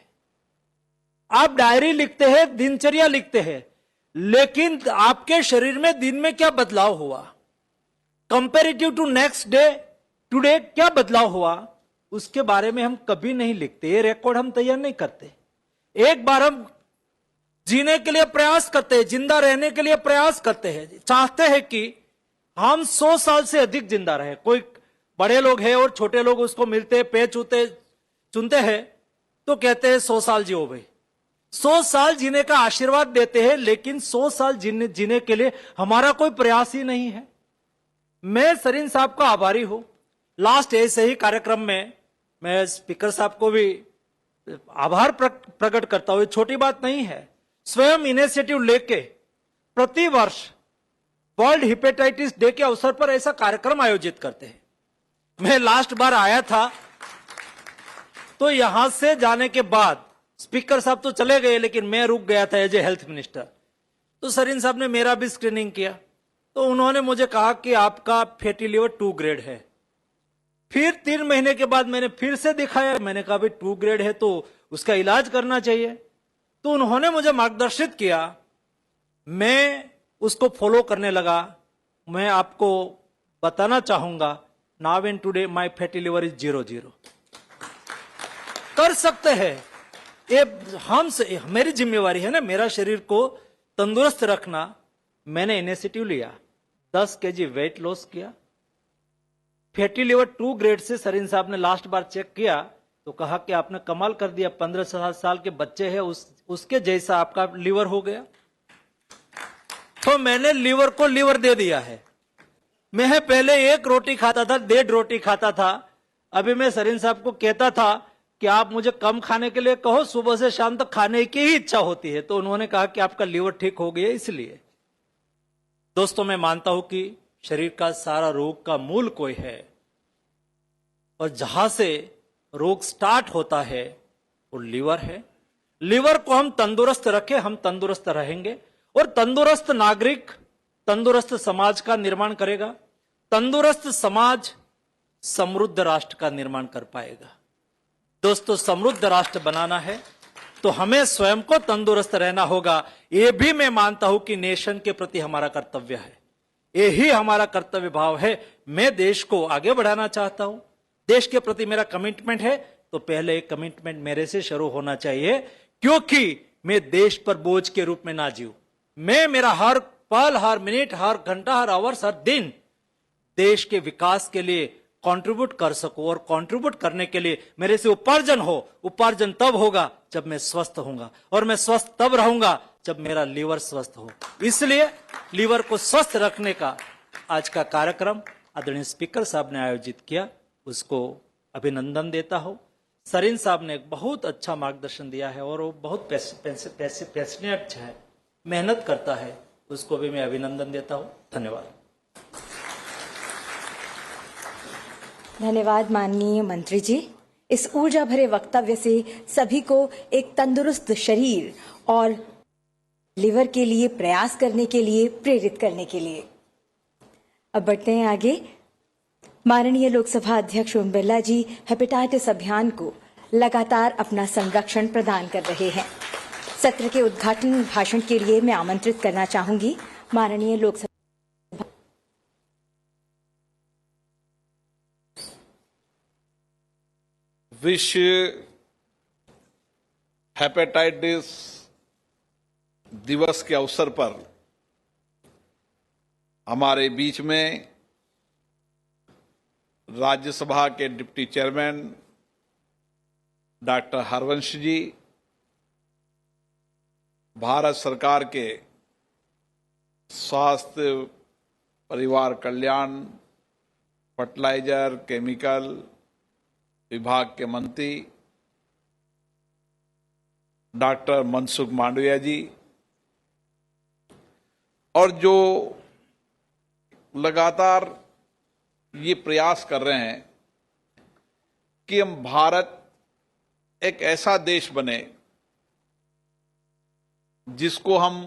आप डायरी लिखते हैं, दिनचर्या लिखते हैं, लेकिन आपके शरीर में दिन में क्या बदलाव हुआ comparative to next day, today क्या बदलाव हुआ उसके बारे में हम कभी नहीं लिखते, ये रिकॉर्ड हम तैयार नहीं करते। एक बार हम जीने के लिए प्रयास करते हैं, जिंदा रहने के लिए प्रयास करते हैं, चाहते हैं कि हम 100 साल से अधिक जिंदा रहे। कोई बड़े लोग हैं और छोटे लोग उसको मिलते पे चुनते हैं तो कहते हैं 100 साल जियो भाई। 100 साल जीने का आशीर्वाद देते हैं, लेकिन 100 साल जीने के लिए हमारा कोई प्रयास ही नहीं है। मैं सरीन साहब का आभारी हूं। लास्ट ऐसे ही कार्यक्रम में मैं स्पीकर साहब को भी आभार प्रकट करता हूं। छोटी बात नहीं है, स्वयं इनिशिएटिव लेके प्रति वर्ष वर्ल्ड हेपेटाइटिस डे के अवसर पर ऐसा कार्यक्रम आयोजित करते हैं। मैं लास्ट बार आया था तो यहां से जाने के बाद स्पीकर साहब तो चले गए, लेकिन मैं रुक गया था एज ए हेल्थ मिनिस्टर। तो सरीन साहब ने मेरा भी स्क्रीनिंग किया तो उन्होंने मुझे कहा कि आपका फैटी लिवर 2 ग्रेड है। फिर 3 महीने के बाद मैंने फिर से दिखाया, मैंने कहा भाई 2 ग्रेड है तो उसका इलाज करना चाहिए। तो उन्होंने मुझे मार्गदर्शित किया, मैं उसको फॉलो करने लगा। मैं आपको बताना चाहूंगा, now and today my fatty liver is 0 कर सकते हैं। ये मेरी जिम्मेवारी है ना, मेरा शरीर को तंदुरुस्त रखना। मैंने इनिशिएटिव लिया, 10 केजी वेट लॉस किया। फैटी लिवर 2 ग्रेड से सरीन साहब ने लास्ट बार चेक किया तो कहा कि आपने कमाल कर दिया, 15 साल के बच्चे हैं उसके जैसा आपका लिवर हो गया। तो मैंने लिवर को लिवर दे दिया है। मैं पहले 1 रोटी खाता था, 1.5 रोटी खाता था। अभी मैं सरीन साहब को कहता था कि आप मुझे कम खाने के लिए कहो, सुबह से शाम तक खाने की ही इच्छा होती है। तो उन्होंने कहा कि आपका लिवर ठीक हो गया। इसलिए दोस्तों, मैं मानता हूं कि शरीर का सारा रोग का मूल कोई है और जहां से रोग स्टार्ट होता है वो लिवर है। लिवर को हम तंदुरुस्त रखें, हम तंदुरुस्त रहेंगे और तंदुरुस्त नागरिक तंदुरुस्त समाज का निर्माण करेगा। तंदुरुस्त समाज समृद्ध राष्ट्र का निर्माण कर पाएगा। दोस्तों, समृद्ध राष्ट्र बनाना है तो हमें स्वयं को तंदुरुस्त रहना होगा। यह भी मैं मानता हूं कि नेशन के प्रति हमारा कर्तव्य है, यही हमारा कर्तव्य भाव है। मैं देश को आगे बढ़ाना चाहता हूं, देश के प्रति मेरा कमिटमेंट है, तो पहले एक कमिटमेंट मेरे से शुरू होना चाहिए, क्योंकि मैं देश पर बोझ के रूप में ना जीऊं। मैं मेरा हर पल, हर मिनट, हर घंटा, हर आवर्स, हर दिन देश के विकास के लिए कंट्रीब्यूट कर सकूं और कंट्रीब्यूट करने के लिए मेरे से उपार्जन हो। उपार्जन तब होगा जब मैं स्वस्थ होऊंगा और मैं स्वस्थ तब रहूंगा जब मेरा लीवर स्वस्थ हो। इसलिए लीवर को स्वस्थ रखने का आज का कार्यक्रम आदरणीय स्पीकर साहब ने आयोजित किया, उसको अभिनंदन देता हूं। सरीन साहब ने एक बहुत अच्छा मार्गदर्शन दिया है और वो बहुत पैशनेट है, मेहनत करता है, उसको भी मैं अभिनंदन देता हूं। धन्यवाद। धन्यवाद माननीय मंत्री जी, इस ऊर्जा भरे वक्तव्य से सभी को एक तंदुरुस्त शरीर और लिवर के लिए प्रयास करने के लिए प्रेरित करने के लिए। अब बढ़ते हैं आगे। माननीय लोकसभा अध्यक्ष ओम बिरला जी हेपेटाइटिस अभियान को लगातार अपना संरक्षण प्रदान कर रहे हैं। सत्र के उद्घाटन भाषण के लिए मैं आमंत्रित करना चाहूंगी माननीय लोकसभा विश्व हेपेटाइटिस दिवस के अवसर पर हमारे बीच में राज्यसभा के डिप्टी चेयरमैन डॉक्टर हरवंश जी, भारत सरकार के स्वास्थ्य परिवार कल्याण फर्टिलाइजर केमिकल विभाग के मंत्री डॉक्टर मनसुख मांडविया जी, और जो लगातार ये प्रयास कर रहे हैं कि हम भारत एक ऐसा देश बने जिसको हम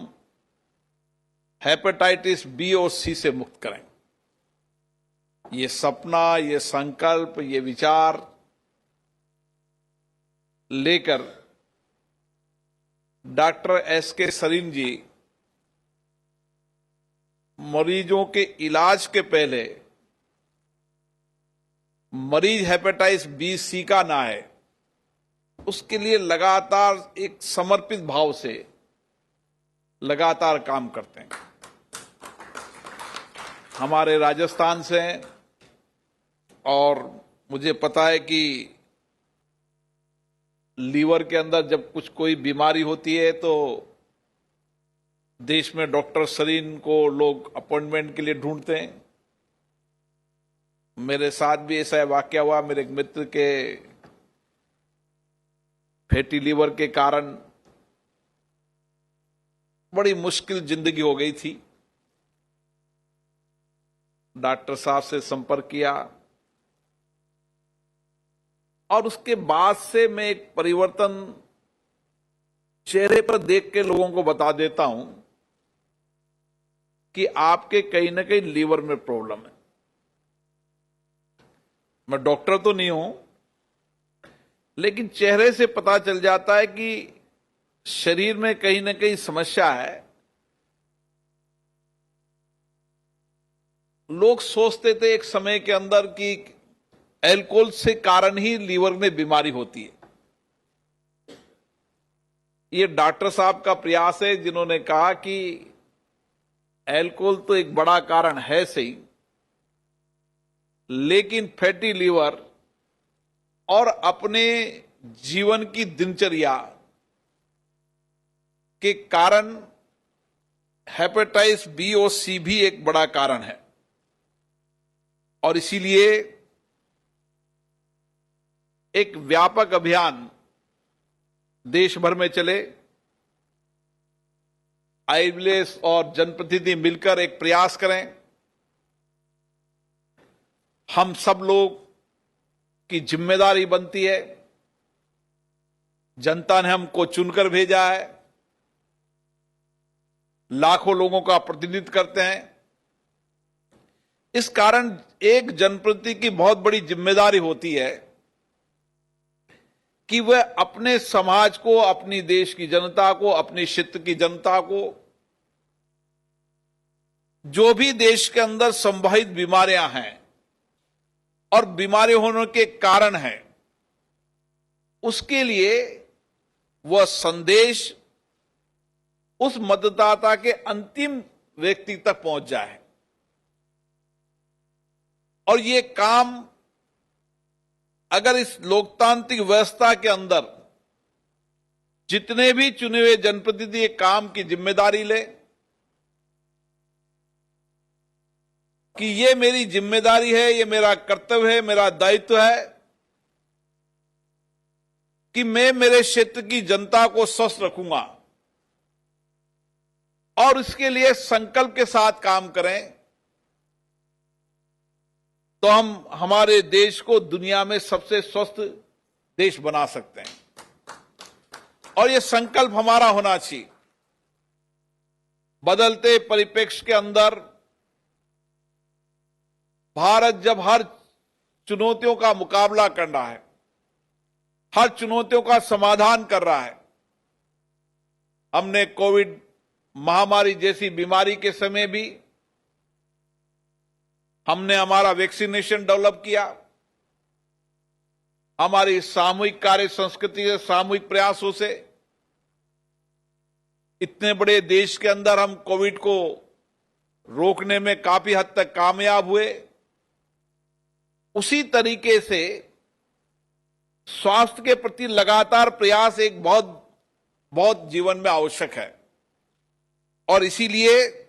हेपेटाइटिस बी और सी से मुक्त करें। ये सपना, ये संकल्प, ये विचार लेकर डॉक्टर एस.के. सरीन जी मरीजों के इलाज के पहले मरीज हेपेटाइटिस बी सी का ना है, उसके लिए लगातार एक समर्पित भाव से लगातार काम करते हैं। हमारे राजस्थान से हैं और मुझे पता है कि लीवर के अंदर जब कोई बीमारी होती है तो देश में डॉक्टर सरीन को लोग अपॉइंटमेंट के लिए ढूंढते हैं। मेरे साथ भी ऐसा वाकया हुआ। मेरे एक मित्र के फैटी लीवर के कारण बड़ी मुश्किल जिंदगी हो गई थी। डॉक्टर साहब से संपर्क किया और उसके बाद से मैं एक परिवर्तन चेहरे पर देख के लोगों को बता देता हूं कि आपके कहीं ना कहीं लीवर में प्रॉब्लम है। मैं डॉक्टर तो नहीं हूं, लेकिन चेहरे से पता चल जाता है कि शरीर में कहीं ना कहीं समस्या है। लोग सोचते थे एक समय के अंदर कि अल्कोहल से कारण ही लीवर में बीमारी होती है। ये डॉक्टर साहब का प्रयास है जिन्होंने कहा कि अल्कोहल तो एक बड़ा कारण है सही, लेकिन फैटी लीवर और अपने जीवन की दिनचर्या के कारण हेपेटाइटिस बी और सी भी एक बड़ा कारण है। और इसीलिए एक व्यापक अभियान देश भर में चले। आईविलेस और जनप्रतिनिधि मिलकर एक प्रयास करें। हम सब लोग की जिम्मेदारी बनती है। जनता ने हमको चुनकर भेजा है, लाखों लोगों का प्रतिनिधित्व करते हैं। इस कारण एक जनप्रतिनिधि की बहुत बड़ी जिम्मेदारी होती है कि वह अपने समाज को, अपनी देश की जनता को, अपने क्षेत्र की जनता को जो भी देश के अंदर संभावित बीमारियां हैं और बीमारी होने के कारण हैं, उसके लिए वह संदेश उस मतदाता के अंतिम व्यक्ति तक पहुंच जाए। और ये काम अगर इस लोकतांत्रिक व्यवस्था के अंदर जितने भी चुने हुए जनप्रतिनिधि एक काम की जिम्मेदारी ले कि ये मेरी जिम्मेदारी है, ये मेरा कर्तव्य है, मेरा दायित्व है कि मैं मेरे क्षेत्र की जनता को स्वस्थ रखूंगा, और इसके लिए संकल्प के साथ काम करें, तो हम हमारे देश को दुनिया में सबसे स्वस्थ देश बना सकते हैं। और यह संकल्प हमारा होना चाहिए। बदलते परिप्रेक्ष्य के अंदर भारत जब हर चुनौतियों का मुकाबला कर रहा है, हर चुनौतियों का समाधान कर रहा है। हमने कोविड महामारी जैसी बीमारी के समय भी हमने हमारा वैक्सीनेशन डेवलप किया। हमारी सामूहिक कार्य संस्कृति से, सामूहिक प्रयासों से इतने बड़े देश के अंदर हम कोविड को रोकने में काफी हद तक कामयाब हुए। उसी तरीके से स्वास्थ्य के प्रति लगातार प्रयास एक बहुत जीवन में आवश्यक है। और इसीलिए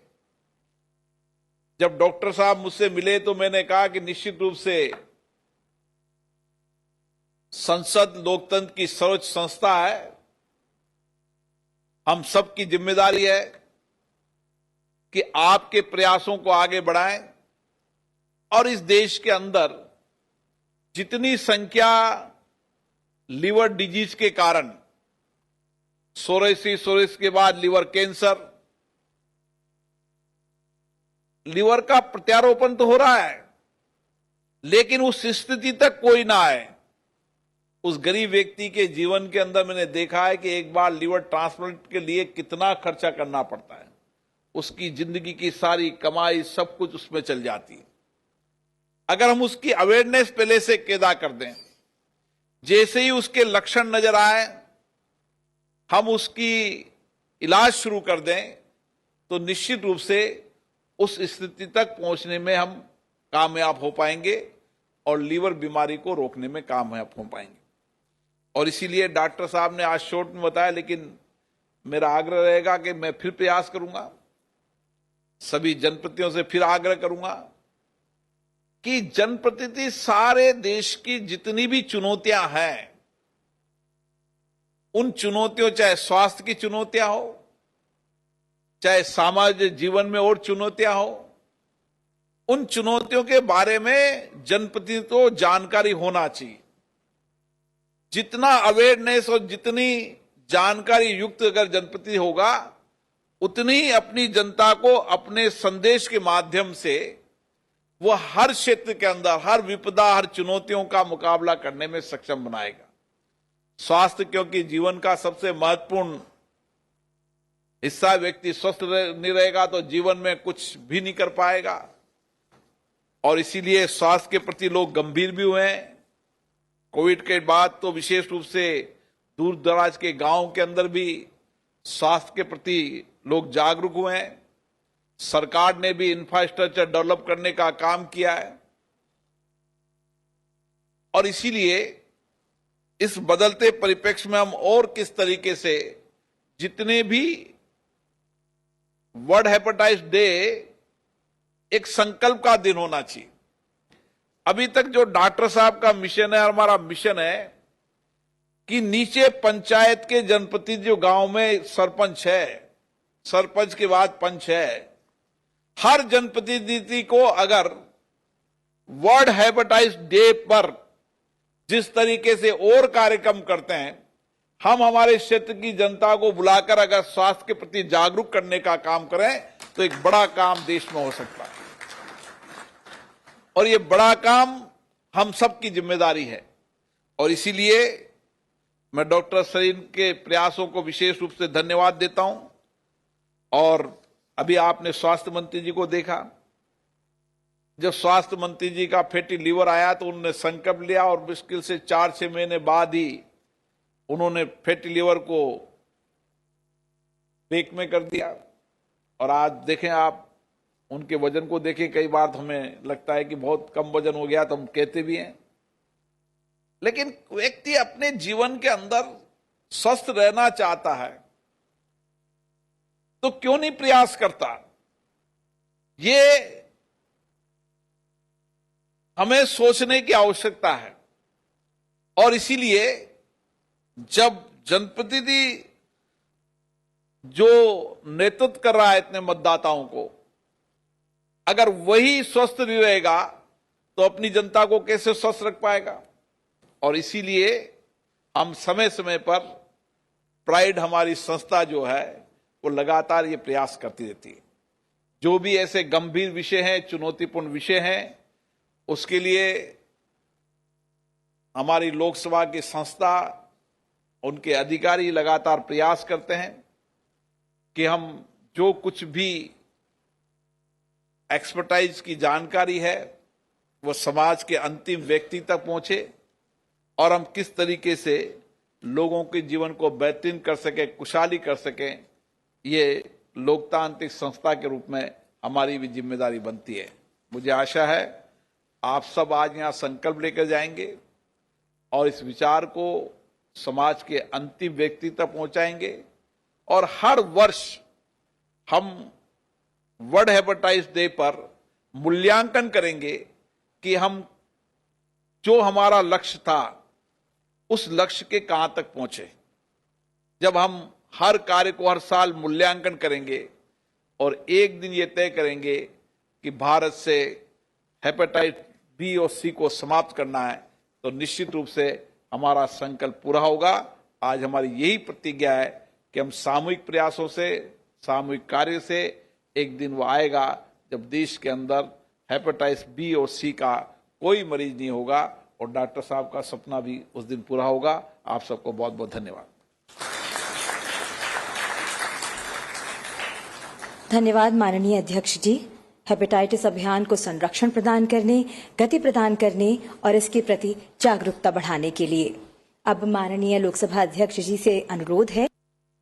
जब डॉक्टर साहब मुझसे मिले तो मैंने कहा कि निश्चित रूप से संसद लोकतंत्र की सर्वोच्च संस्था है, हम सबकी जिम्मेदारी है कि आपके प्रयासों को आगे बढ़ाएं और इस देश के अंदर जितनी संख्या लीवर डिजीज के कारण, सोरेसिस के बाद लीवर कैंसर, लीवर का प्रत्यारोपण तो हो रहा है, लेकिन उस स्थिति तक कोई ना आए। उस गरीब व्यक्ति के जीवन के अंदर मैंने देखा है कि एक बार लीवर ट्रांसप्लांट के लिए कितना खर्चा करना पड़ता है। उसकी जिंदगी की सारी कमाई सब कुछ उसमें चल जाती है। अगर हम उसकी अवेयरनेस पहले से पैदा कर दें, जैसे ही उसके लक्षण नजर आए हम उसकी इलाज शुरू कर दें, तो निश्चित रूप से उस स्थिति तक पहुंचने में हम कामयाब हो पाएंगे और लीवर बीमारी को रोकने में कामयाब हो पाएंगे। और इसीलिए डॉक्टर साहब ने आज शॉर्ट में बताया, लेकिन मेरा आग्रह रहेगा कि मैं फिर प्रयास करूंगा, सभी जनप्रतिनिधियों से फिर आग्रह करूंगा कि जनप्रतिनिधि सारे देश की जितनी भी चुनौतियां हैं, उन चुनौतियों, चाहे स्वास्थ्य की चुनौतियां हो, चाहे सामाजिक जीवन में और चुनौतियां हो, उन चुनौतियों के बारे में जनप्रतिनिधि को जानकारी होना चाहिए। जितना अवेयरनेस और जितनी जानकारी युक्त अगर जनप्रतिनिधि होगा, उतनी ही अपनी जनता को अपने संदेश के माध्यम से वह हर क्षेत्र के अंदर हर विपदा, हर चुनौतियों का मुकाबला करने में सक्षम बनाएगा। स्वास्थ्य क्योंकि जीवन का सबसे महत्वपूर्ण हिस्सा, व्यक्ति स्वस्थ नहीं रहेगा तो जीवन में कुछ भी नहीं कर पाएगा। और इसीलिए स्वास्थ्य के प्रति लोग गंभीर भी हुए हैं। कोविड के बाद तो विशेष रूप से दूर दराज के गांव के अंदर भी स्वास्थ्य के प्रति लोग जागरूक हुए हैं। सरकार ने भी इंफ्रास्ट्रक्चर डेवलप करने का काम किया है और इसीलिए इस बदलते परिप्रेक्ष्य में हम और किस तरीके से जितने भी वर्ल्ड हेपेटाइटिस डे एक संकल्प का दिन होना चाहिए। अभी तक जो डॉक्टर साहब का मिशन है, हमारा मिशन है कि नीचे पंचायत के जनप्रतिनिधि जो गांव में सरपंच है, सरपंच के बाद पंच है, हर जनप्रतिनिधि को अगर वर्ल्ड हेपेटाइटिस डे पर जिस तरीके से और कार्यक्रम करते हैं, हम हमारे क्षेत्र की जनता को बुलाकर अगर स्वास्थ्य के प्रति जागरूक करने का काम करें तो एक बड़ा काम देश में हो सकता है। और ये बड़ा काम हम सबकी जिम्मेदारी है। और इसीलिए मैं डॉक्टर सरीन के प्रयासों को विशेष रूप से धन्यवाद देता हूं। और अभी आपने स्वास्थ्य मंत्री जी को देखा, जब स्वास्थ्य मंत्री जी का फैटी लीवर आया तो उन्होंने संकल्प लिया और मुश्किल से 4-6 महीने बाद ही उन्होंने फैटी लीवर को ब्रेक में कर दिया। और आज देखें आप उनके वजन को देखें, कई बार तो हमें लगता है कि बहुत कम वजन हो गया, तो हम कहते भी हैं। लेकिन व्यक्ति अपने जीवन के अंदर स्वस्थ रहना चाहता है तो क्यों नहीं प्रयास करता? ये हमें सोचने की आवश्यकता है। और इसीलिए जब जनप्रतिनिधि जो नेतृत्व कर रहा है इतने मतदाताओं को, अगर वही स्वस्थ नहीं रहेगा तो अपनी जनता को कैसे स्वस्थ रख पाएगा? और इसीलिए हम समय समय पर प्राइड हमारी संस्था जो है वो लगातार ये प्रयास करती रहती है। जो भी ऐसे गंभीर विषय हैं, चुनौतीपूर्ण विषय हैं, उसके लिए हमारी लोकसभा की संस्था, उनके अधिकारी लगातार प्रयास करते हैं कि हम जो कुछ भी एक्सपर्टाइज की जानकारी है वो समाज के अंतिम व्यक्ति तक पहुंचे और हम किस तरीके से लोगों के जीवन को बेहतरीन कर सकें, खुशहाली कर सकें, ये लोकतांत्रिक संस्था के रूप में हमारी भी जिम्मेदारी बनती है। मुझे आशा है आप सब आज यहां संकल्प लेकर जाएंगे और इस विचार को समाज के अंतिम व्यक्ति तक पहुंचाएंगे। और हर वर्ष हम वर्ल्ड हेपेटाइटिस डे पर मूल्यांकन करेंगे कि हम जो हमारा लक्ष्य था उस लक्ष्य के कहां तक पहुंचे। जब हम हर कार्य को हर साल मूल्यांकन करेंगे और एक दिन ये तय करेंगे कि भारत से हेपेटाइटिस बी और सी को समाप्त करना है, तो निश्चित रूप से हमारा संकल्प पूरा होगा। आज हमारी यही प्रतिज्ञा है कि हम सामूहिक प्रयासों से, सामूहिक कार्य से एक दिन वो आएगा जब देश के अंदर हेपेटाइटिस बी और सी का कोई मरीज नहीं होगा और डॉक्टर साहब का सपना भी उस दिन पूरा होगा। आप सबको बहुत बहुत धन्यवाद। धन्यवाद माननीय अध्यक्ष जी। हेपेटाइटिस अभियान को संरक्षण प्रदान करने, गति प्रदान करने और इसके प्रति जागरूकता बढ़ाने के लिए। अब माननीय लोकसभा अध्यक्ष जी से अनुरोध है,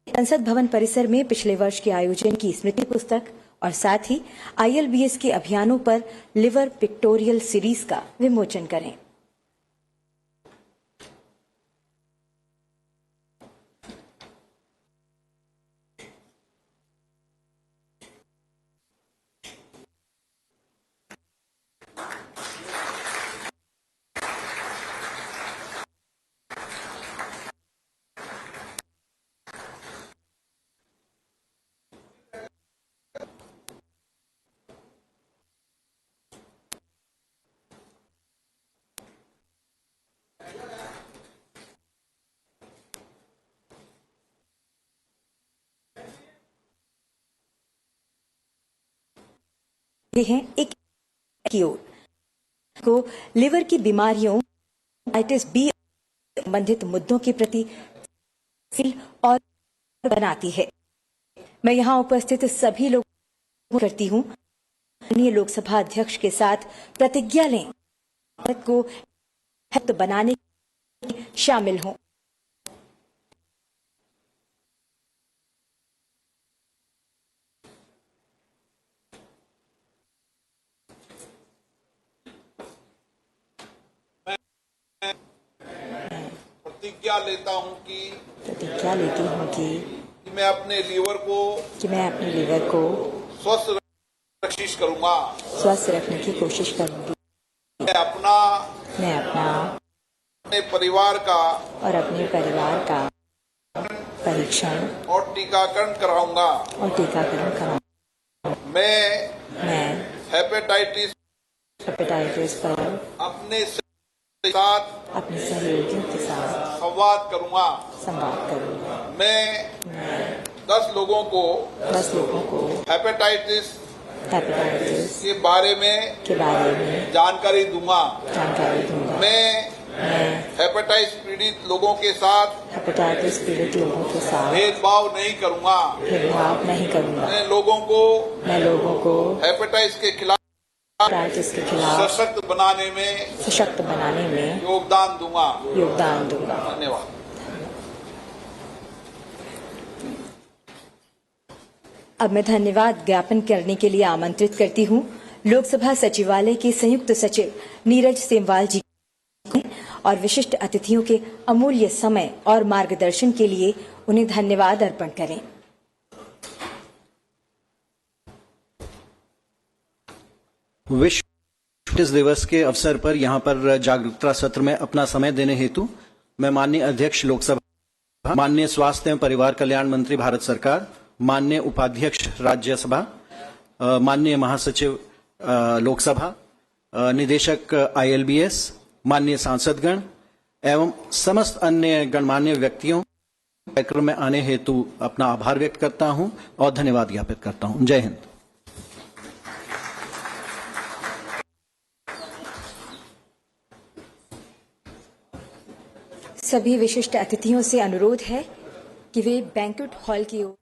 संसद भवन परिसर में पिछले वर्ष के आयोजन की स्मृति पुस्तक और साथ ही ILBS के अभियानों पर लिवर पिक्टोरियल सीरीज का विमोचन करें। ये हैं एक की ओर को लिवर की बीमारियों, हेपेटाइटिस बी संबंधित मुद्दों के प्रति और बनाती है। मैं यहाँ उपस्थित सभी लोगों करती हूँ, माननीय लोकसभा अध्यक्ष के साथ प्रतिज्ञा लें, भारत को हेल्थ बनाने में शामिल हों। प्रतिज्ञा लेता हूं कि मैं अपने लीवर को स्वस्थ रखने की कोशिश करूंगी। मैं अपना अपने परिवार का परीक्षण और टीकाकरण कराऊंगा। मैं हेपेटाइटिस पर अपने सहयोगियों के साथ संवाद करूंगा। मैं 10 लोगों को हेपेटाइटिस के बारे में जानकारी दूंगा। मैं हेपेटाइटिस पीड़ित लोगों के साथ भेदभाव नहीं करूंगा। मैं लोगों को हेपेटाइटिस के खिलाफ सशक्त बनाने में योगदान दूंगा। धन्यवाद। अब मैं धन्यवाद ज्ञापन करने के लिए आमंत्रित करती हूँ लोकसभा सचिवालय के संयुक्त सचिव नीरज सेमवाल जी और विशिष्ट अतिथियों के अमूल्य समय और मार्गदर्शन के लिए उन्हें धन्यवाद अर्पण करें। विश्व हेपेटाइटिस दिवस के अवसर पर यहां पर जागरूकता सत्र में अपना समय देने हेतु मैं माननीय अध्यक्ष लोकसभा, माननीय स्वास्थ्य एवं परिवार कल्याण मंत्री भारत सरकार, माननीय उपाध्यक्ष राज्यसभा, माननीय महासचिव लोकसभा, निदेशक ILBS, माननीय सांसदगण एवं समस्त अन्य गणमान्य व्यक्तियों कार्यक्रम में आने हेतु अपना आभार व्यक्त करता हूं और धन्यवाद ज्ञापित करता हूं। जय हिंद। सभी विशिष्ट अतिथियों से अनुरोध है कि वे बैंक्वेट हॉल की ओर